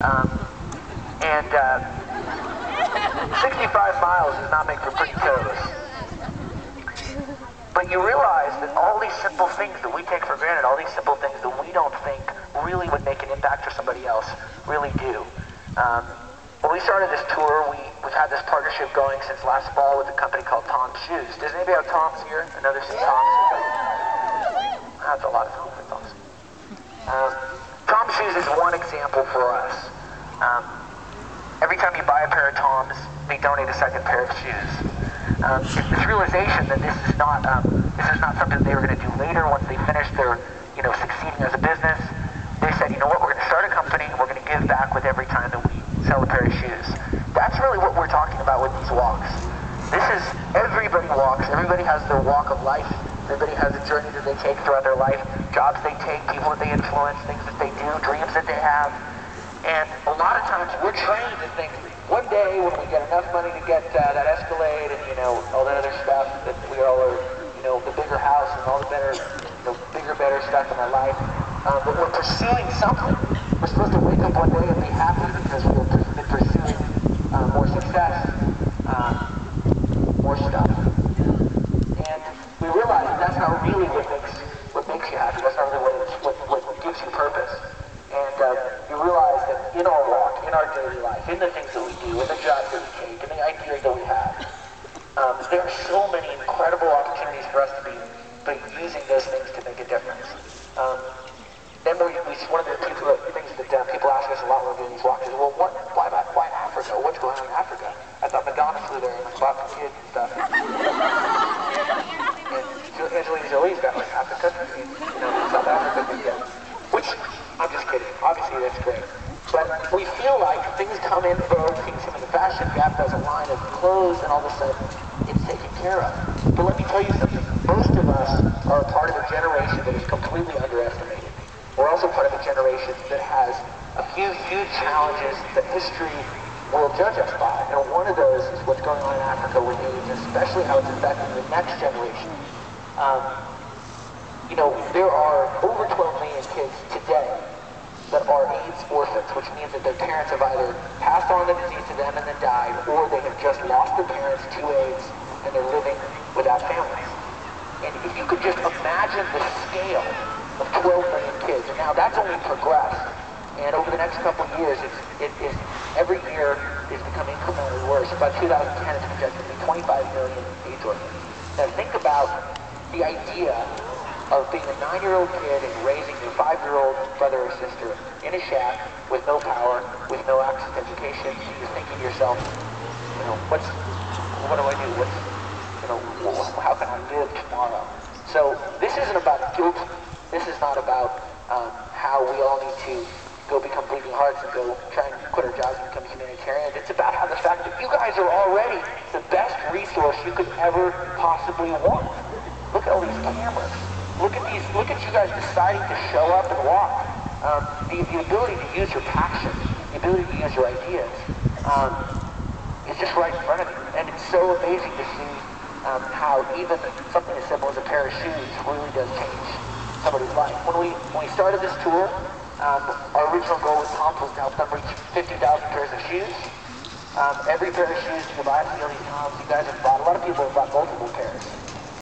And 65 miles does not make for pretty toes. But you realize that all these simple things that we take for granted, all these simple things that we don't think really would make an impact for somebody else, really do. When we started this tour, we've had this partnership going since last fall with a company called Tom's Shoes. Does anybody have Tom's here? I know there's some Tom's. That's a lot of Tom's. Tom's Shoes is one example for us. Every time you buy a pair of Toms, they donate a second pair of shoes. This realization that this is not something they were going to do later once they finished their, succeeding as a business. They said, you know what, we're going to start a company, we're going to give back with every time that we sell a pair of shoes. That's really what we're talking about with these walks. Everybody walks, everybody has their walk of life, everybody has a journey that they take throughout their life, jobs they take, people that they influence, things that they do, dreams that they have. And a lot of times we're trained to think, one day when we get enough money to get that Escalade and, all that other stuff, that we all are, the bigger house and all the better, better stuff in our life, but we're pursuing something. We're supposed to wake up one day and be happy because we've been pursuing more success, more stuff. And we realize that's not really what makes you happy. That's not really what gives you purpose. And you realize that in our walk, in our daily life, in the things that we do, in the jobs that we take, in the ideas that we have, there are so many incredible opportunities for us to be using those things to make a difference. Then one of the things that people ask us a lot when we're doing these walks is, well, why Africa? What's going on in Africa? I thought Madonna flew there and bought the kids and stuff. And Angelina Jolie's got like half the country, South Africa can get. Which, I'm just kidding. Obviously, that's great. But we feel like things come in vogue, things come in the fashion, Gap does a line of clothes, and all of a sudden, it's taken care of. But let me tell you something. Most of us are a part of a generation that is completely underestimated. We're also part of a generation that has a few huge challenges that history will judge us by. And one of those is what's going on in Africa with AIDS, especially how it's affecting the next generation. There are over 12 million kids today that are AIDS orphans, which means that their parents have either passed on the disease to them and then died, or they have just lost their parents to AIDS and they're living without families. And if you could just imagine the scale of 12 million kids, and now that's only progressed, and over the next couple of years, every year is becoming incrementally worse. By 2010, it's projected to be 25 million AIDS orphans. Now think about the idea of being a 9-year-old kid and raising your 5-year-old brother or sister in a shack with no power, with no access to education. You're thinking to yourself, what do I do? How can I live tomorrow? So this isn't about guilt. This is not about how we all need to go become bleeding hearts and go try and quit our jobs and become humanitarians. It's about how the fact that you guys are already the best resource you could ever possibly want. Look at all these cameras. Look at you guys deciding to show up and walk. The ability to use your passion, the ability to use your ideas, is just right in front of you. And it's so amazing to see how even something as simple as a pair of shoes really does change somebody's life. When we started this tour, our original goal with Tom's was to help them reach 50,000 pairs of shoes. Every pair of shoes you buy at these Toms, you guys have bought. A lot of people have bought multiple pairs.